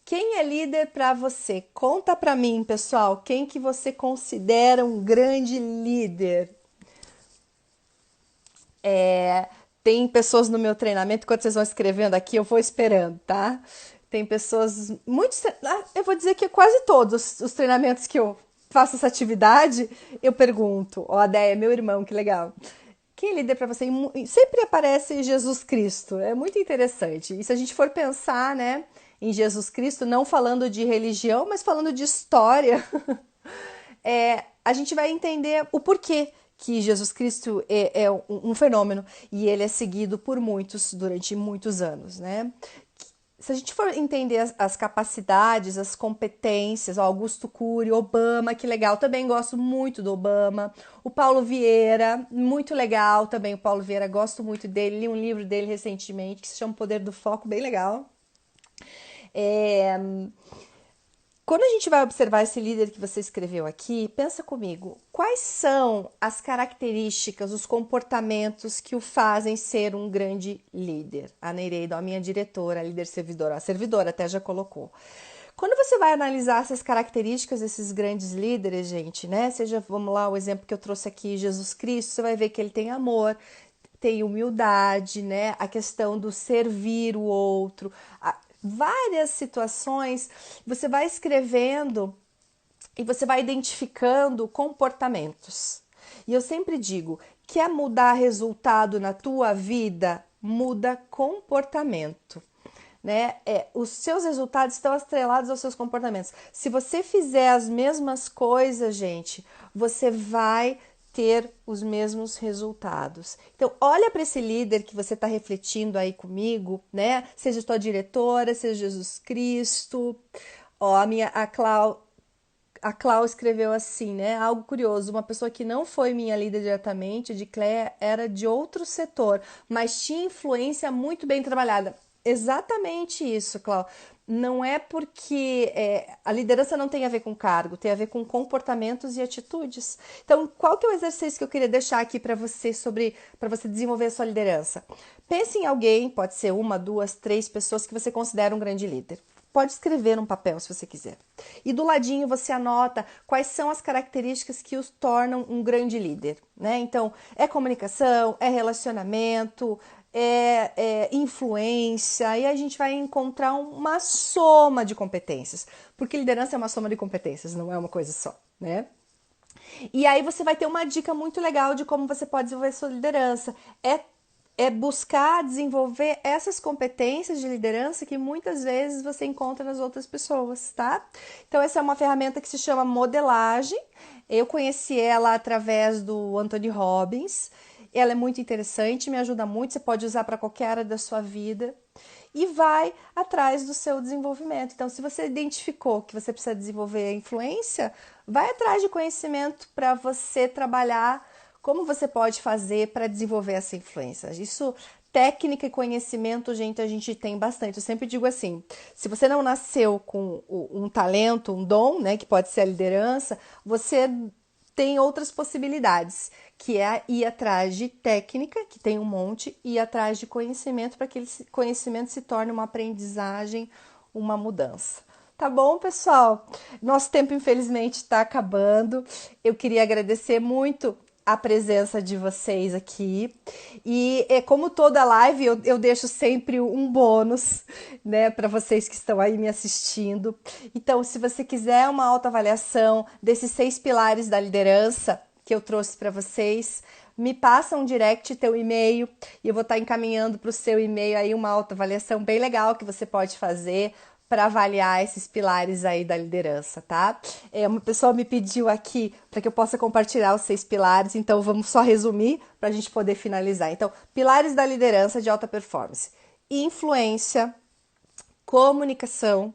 Quem é líder para você? Conta para mim, pessoal, quem que você considera um grande líder? Tem pessoas no meu treinamento, enquanto vocês vão escrevendo aqui, eu vou esperando, tá? Tem pessoas, muitos, eu vou dizer que quase todos os treinamentos que eu faço essa atividade, eu pergunto, ó, a Déia, meu irmão, que legal. Quem é líder para você? Sempre aparece Jesus Cristo, é muito interessante. E se a gente for pensar, né, em Jesus Cristo, não falando de religião, mas falando de história, a gente vai entender o porquê que Jesus Cristo é um fenômeno e ele é seguido por muitos durante muitos anos, né? Se a gente for entender as capacidades, as competências, ó, Augusto Cury, Obama, que legal, também gosto muito do Obama. O Paulo Vieira, muito legal também. O Paulo Vieira, gosto muito dele, li um livro dele recentemente que se chama O Poder do Foco, bem legal. É, Quando a gente vai observar esse líder que você escreveu aqui, pensa comigo, quais são as características, os comportamentos que o fazem ser um grande líder? A Nereida, a minha diretora, a líder servidora, a servidora até já colocou. Quando você vai analisar essas características desses grandes líderes, gente, né? Seja, vamos lá, o exemplo que eu trouxe aqui, Jesus Cristo, você vai ver que ele tem amor, tem humildade, né? A questão do servir o outro, várias situações, você vai escrevendo e você vai identificando comportamentos. E eu sempre digo, quer mudar resultado na tua vida? Muda comportamento. Né? Os seus resultados estão atrelados aos seus comportamentos. Se você fizer as mesmas coisas, gente, você vai ter os mesmos resultados. Então, olha para esse líder que você está refletindo aí comigo, né? Seja tua diretora, seja Jesus Cristo. Ó, a Clau escreveu assim, né? Algo curioso, uma pessoa que não foi minha líder diretamente, de Cléia, era de outro setor, mas tinha influência muito bem trabalhada. Exatamente isso, Clau. Não é porque a liderança não tem a ver com cargo, tem a ver com comportamentos e atitudes. Então, qual que é o exercício que eu queria deixar aqui para você desenvolver a sua liderança? Pense em alguém, pode ser uma, duas, três pessoas que você considera um grande líder. Pode escrever num papel se você quiser. E do ladinho você anota quais são as características que os tornam um grande líder, né? Então, é comunicação, é relacionamento, é influência, e a gente vai encontrar uma soma de competências, porque liderança é uma soma de competências, não é uma coisa só, né? E aí você vai ter uma dica muito legal de como você pode desenvolver sua liderança. É é buscar desenvolver essas competências de liderança que muitas vezes você encontra nas outras pessoas, tá? Então, essa é uma ferramenta que se chama modelagem. Eu conheci ela através do Anthony Robbins. Ela é muito interessante, me ajuda muito. Você pode usar para qualquer área da sua vida e vai atrás do seu desenvolvimento. Então, se você identificou que você precisa desenvolver a influência, vai atrás de conhecimento para você trabalhar como você pode fazer para desenvolver essa influência. Isso, técnica e conhecimento, gente, a gente tem bastante. Eu sempre digo assim, se você não nasceu com um talento, um dom, né, que pode ser a liderança, você tem outras possibilidades, que é ir atrás de técnica, que tem um monte, e ir atrás de conhecimento, para que esse conhecimento se torne uma aprendizagem, uma mudança. Tá bom, pessoal? Nosso tempo, infelizmente, está acabando. Eu queria agradecer muito a presença de vocês aqui. E como toda live, eu deixo sempre um bônus, né, para vocês que estão aí me assistindo. Então, se você quiser uma autoavaliação desses 6 pilares da liderança que eu trouxe para vocês, me passa um direct, teu e-mail, e eu vou estar encaminhando para o seu e-mail aí uma autoavaliação bem legal que você pode fazer para avaliar esses pilares aí da liderança, tá? Uma pessoa me pediu aqui para que eu possa compartilhar os 6 pilares, então vamos só resumir para a gente poder finalizar. Então, pilares da liderança de alta performance: influência, comunicação,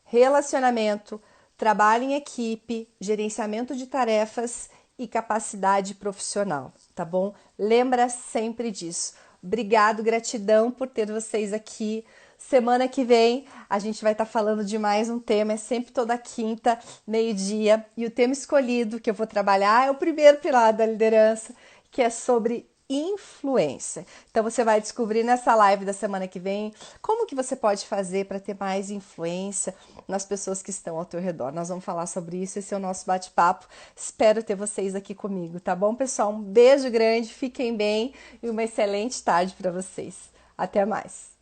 relacionamento, trabalho em equipe, gerenciamento de tarefas e capacidade profissional, tá bom? Lembra sempre disso. Obrigado, gratidão por ter vocês aqui. Semana que vem a gente vai estar falando de mais um tema, é sempre toda quinta, meio-dia, e o tema escolhido que eu vou trabalhar é o primeiro pilar da liderança, que é sobre influência. Então você vai descobrir nessa live da semana que vem como que você pode fazer para ter mais influência nas pessoas que estão ao teu redor. Nós vamos falar sobre isso, esse é o nosso bate-papo. Espero ter vocês aqui comigo, tá bom, pessoal? Um beijo grande, fiquem bem e uma excelente tarde para vocês. Até mais.